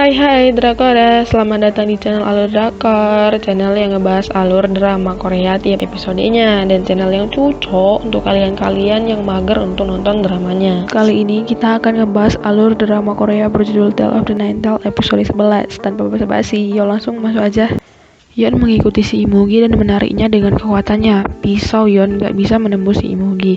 Hai Drakor, selamat datang di channel Alur Drakor, channel yang ngebahas alur drama Korea tiap episodenya, dan channel yang cocok untuk kalian-kalian yang mager untuk nonton dramanya. Kali ini kita akan ngebahas alur drama Korea berjudul Tale of the Nine Tails episode 11. Tanpa basa-basi, yuk langsung masuk aja. Yeon mengikuti si Imugi dan menariknya dengan kekuatannya. Pisau Yeon gak bisa menembus si Imugi.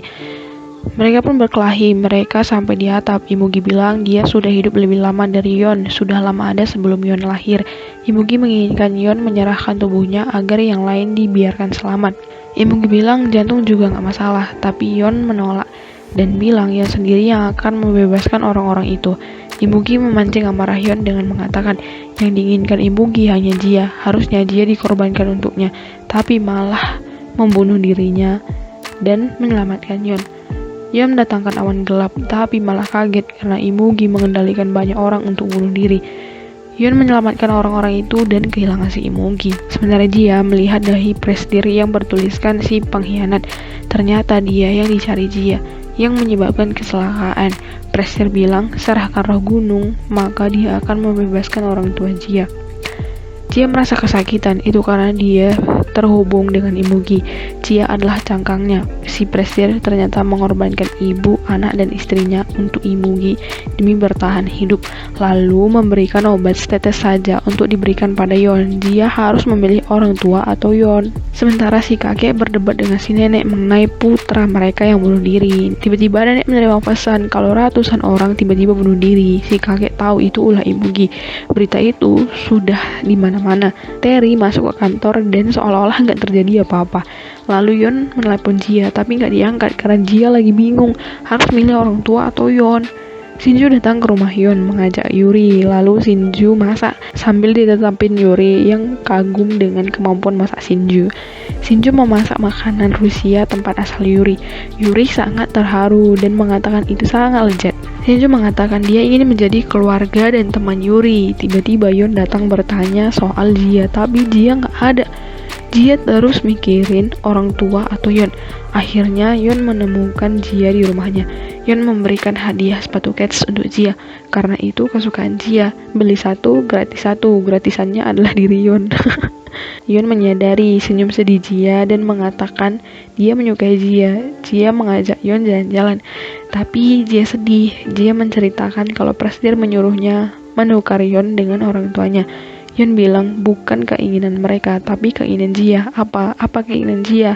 Mereka pun berkelahi, mereka sampai di atap. Imugi bilang dia sudah hidup lebih lama dari Yeon, sudah lama ada sebelum Yeon lahir. Imugi menginginkan Yeon menyerahkan tubuhnya agar yang lain dibiarkan selamat. Imugi bilang jantung juga gak masalah, tapi Yeon menolak dan bilang Yeon sendiri yang akan membebaskan orang-orang itu. Imugi memancing amarah Yeon dengan mengatakan yang diinginkan Imugi hanya Jia, harusnya Jia dikorbankan untuknya, tapi malah membunuh dirinya dan menyelamatkan Yeon. Yeon mendatangkan awan gelap, tapi malah kaget karena Imugi mengendalikan banyak orang untuk bunuh diri. Yeon menyelamatkan orang-orang itu dan kehilangan si Imugi. Sementara Jia melihat dahi presdir yang bertuliskan si pengkhianat. Ternyata dia yang dicari Jia, yang menyebabkan kecelakaan. Presdir bilang, serahkan roh gunung, maka dia akan membebaskan orang tua Jia. Jia merasa kesakitan, itu karena dia terhubung dengan Imugi. Jia adalah cangkangnya. Si presdir ternyata mengorbankan ibu, anak, dan istrinya untuk Imugi demi bertahan hidup, lalu memberikan obat setetes saja untuk diberikan pada Yeon. Jia harus memilih orang tua atau Yeon. Sementara si kakek berdebat dengan si nenek mengenai putra mereka yang bunuh diri. Tiba-tiba nenek menerima pesan kalau ratusan orang tiba-tiba bunuh diri. Si kakek tahu itu ulah Imugi. Berita itu sudah di mana-mana. Terry masuk ke kantor dan seolah-olah nggak terjadi apa-apa. Lalu Yeon menelepon Jia, tapi nggak diangkat karena Jia lagi bingung harus milih orang tua atau Yeon. Shinju datang ke rumah Yeon mengajak Yuri, lalu Shinju masak sambil ditetapin Yuri yang kagum dengan kemampuan masak Shinju. Shinju memasak makanan Rusia tempat asal Yuri. Yuri sangat terharu dan mengatakan itu sangat lezat. Shinju mengatakan dia ingin menjadi keluarga dan teman Yuri. Tiba-tiba Yeon datang bertanya soal Jia, tapi Jia nggak ada. Jia terus mikirin orang tua atau Yeon. Akhirnya Yeon menemukan Jia di rumahnya. Yeon memberikan hadiah sepatu kets untuk Jia, karena itu kesukaan Jia. Beli satu, gratis satu. Gratisannya adalah diri Yeon. Yeon menyadari senyum sedih Jia dan mengatakan dia menyukai Jia. Jia mengajak Yeon jalan-jalan, tapi Jia sedih. Jia menceritakan kalau presdir menyuruhnya menukar Yeon dengan orang tuanya. Yeon bilang bukan keinginan mereka, tapi keinginan Jia. Apa keinginan Jia?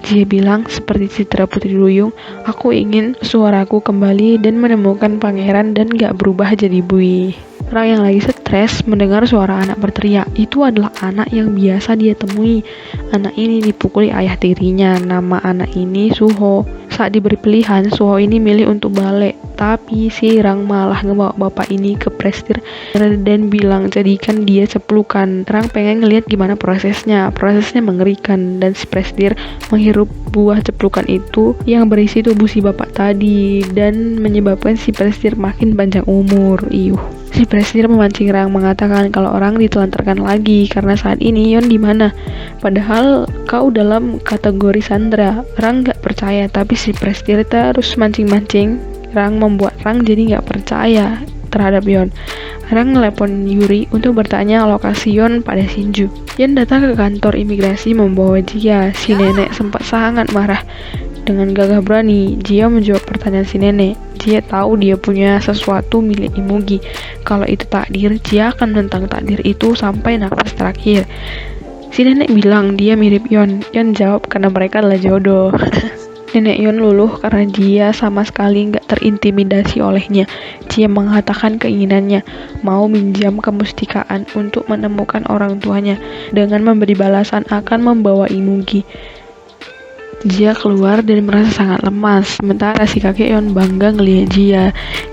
Jia bilang seperti Citra Putri Duyung, aku ingin suaraku kembali dan menemukan pangeran dan gak berubah jadi bui. Orang yang lagi stres mendengar suara anak berteriak. Itu adalah anak yang biasa dia temui. Anak ini dipukuli ayah tirinya. Nama anak ini Suho. Saat diberi pilihan, Suho ini milih untuk balik, tapi si Rang malah ngebawa bapak ini ke presdir dan bilang jadikan dia ceplukan. Rang pengen ngeliat gimana prosesnya mengerikan, dan si presdir menghirup buah ceplukan itu yang berisi tubuh si bapak tadi dan menyebabkan si presdir makin panjang umur. Si presdir memancing Rang mengatakan kalau orang ditelantarkan lagi karena saat ini Yeon di mana? Padahal kau dalam kategori Sandra. Rang gak percaya, tapi si presdir terus mancing-mancing Rang, membuat Rang jadi gak percaya terhadap Yeon. Rang telepon Yuri untuk bertanya lokasi Yeon pada Shinju. Yeon datang ke kantor imigrasi membawa Jia. Si nenek sempat sangat marah. Dengan gagah berani, Jia menjawab pertanyaan si nenek. Jia tahu dia punya sesuatu milik Imugi. Kalau itu takdir, Jia akan menentang takdir itu sampai nafas terakhir. Si nenek bilang dia mirip Yeon. Yeon jawab karena mereka adalah jodoh. Nenek Yeon luluh karena Jia sama sekali nggak terintimidasi olehnya. Jia mengatakan keinginannya mau minjam kemustikaan untuk menemukan orang tuanya dengan memberi balasan akan membawa Imugi. Jia keluar dan merasa sangat lemas, sementara si kakek Yeon bangga ngelihat Jia.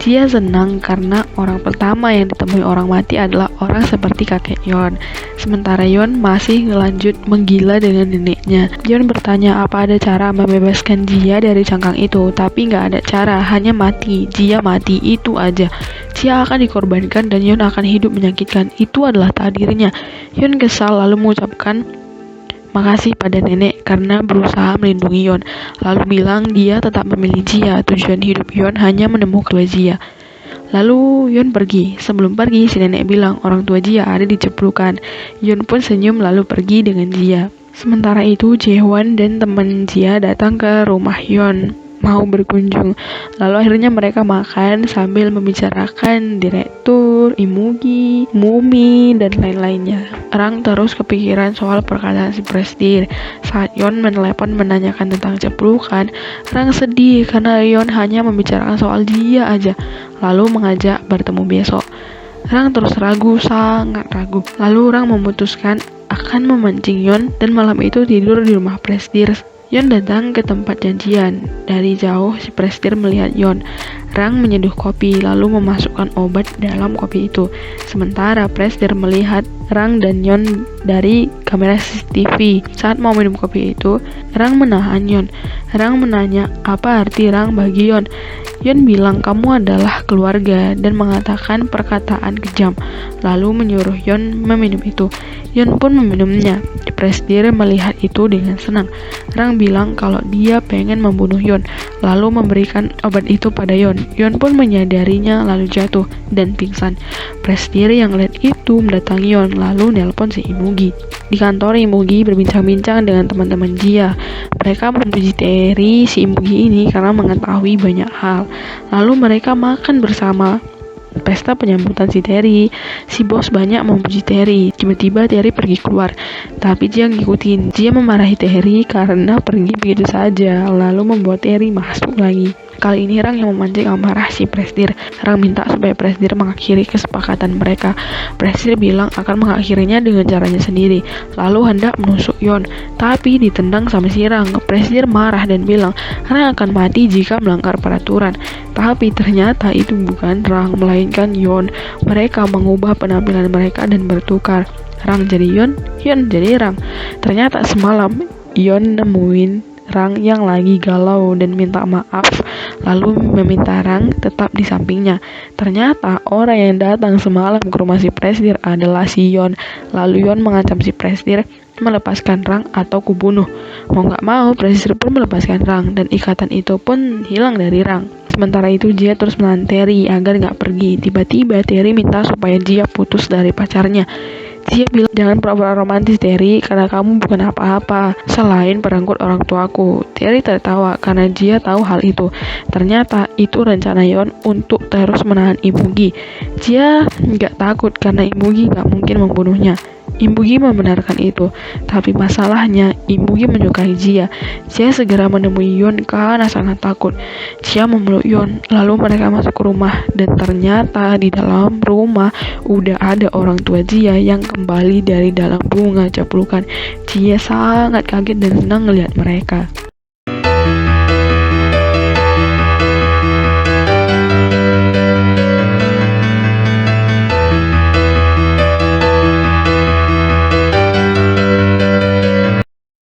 Jia senang karena orang pertama yang ditemui orang mati adalah orang seperti kakek Yeon. Sementara Yeon masih ngelanjut menggila dengan neneknya. Yeon bertanya apa ada cara membebaskan Jia dari cangkang itu, tapi nggak ada cara, hanya mati. Jia mati, itu aja. Jia akan dikorbankan dan Yeon akan hidup menyakitkan. Itu adalah takdirnya. Yeon kesal lalu mengucapkan makasih pada nenek karena berusaha melindungi Yeon, lalu bilang dia tetap memilih Jia. Tujuan hidup Yeon hanya menemukan dua Jia. Lalu Yon pergi. Sebelum pergi, si nenek bilang orang tua Jia ada di ceplukan. Yon pun senyum lalu pergi dengan Jia. Sementara itu, Jae-hwan dan teman Jia datang ke rumah Yon mau berkunjung. Lalu akhirnya mereka makan sambil membicarakan direktur, Imugi, Mumi, dan lain-lainnya. Rang terus kepikiran soal perkataan si Prestir. Saat Yon menelepon menanyakan tentang ceplukan, Rang sedih karena Yon hanya membicarakan soal dia aja, lalu mengajak bertemu besok. Rang terus ragu, sangat ragu. Lalu Rang memutuskan akan memancing Yon dan malam itu tidur di rumah Prestir. Yon datang ke tempat janjian. Dari jauh si Prestir melihat Yon. Rang menyeduh kopi lalu memasukkan obat dalam kopi itu. Sementara Prestir melihat Rang dan Yon dari kamera CCTV. Saat mau minum kopi itu, Rang menahan Yon. Rang menanya apa arti Rang bagi Yon. Yon bilang kamu adalah keluarga dan mengatakan perkataan kejam. Lalu menyuruh Yon meminum itu. Yon pun meminumnya. Prestir melihat itu dengan senang. Rang bilang kalau dia pengen membunuh Yon, lalu memberikan obat itu pada Yon. Yon pun menyadarinya lalu jatuh dan pingsan. Prestir yang lihat itu mendatangi Yon lalu nelpon si Imugi. Di kantor Imugi berbincang-bincang dengan teman-teman Jia. Mereka memuji Terry si Imugi ini karena mengetahui banyak hal. Lalu mereka makan bersama. Pesta penyambutan si Terry. Si bos banyak memuji Terry. Tiba-tiba Terry pergi keluar, tapi Jia ngikutin. Jia memarahi Terry karena pergi begitu saja, lalu membuat Terry masuk lagi. Kali ini Rang yang memancing amarah si Prestir. Rang minta supaya Prestir mengakhiri kesepakatan mereka. Prestir bilang akan mengakhirinya dengan caranya sendiri, lalu hendak menusuk Yon, tapi ditendang sama si Rang. Prestir marah dan bilang Rang akan mati jika melanggar peraturan. Tapi ternyata itu bukan Rang, melainkan Yon. Mereka mengubah penampilan mereka dan bertukar. Rang jadi Yon, Yon jadi Rang. Ternyata semalam Yon nemuin Rang yang lagi galau dan minta maaf, lalu meminta Rang tetap di sampingnya. Ternyata orang yang datang semalam ke rumah si Prestir adalah si Yon. Lalu Yon mengancam si Prestir melepaskan Rang atau kubunuh. Mau gak mau, Prestir pun melepaskan Rang dan ikatan itu pun hilang dari Rang. Sementara itu Jia terus menahan Terry agar gak pergi. Tiba-tiba Terry minta supaya Jia putus dari pacarnya. Jia bilang jangan pura-pura romantis Terry, karena kamu bukan apa-apa selain perangkut orang tuaku. Terry tertawa karena Jia tahu hal itu. Ternyata itu rencana Yon untuk terus menahan Imugi. Jia nggak takut karena Imugi nggak mungkin membunuhnya. Imugi membenarkan itu, tapi masalahnya Imugi menyukai Jia. Jia segera menemui Yon karena sangat takut. Jia memeluk Yon, lalu mereka masuk ke rumah dan ternyata di dalam rumah udah ada orang tua Jia yang kembali dari dalam bunga ceplukan. Jia sangat kaget dan senang melihat mereka.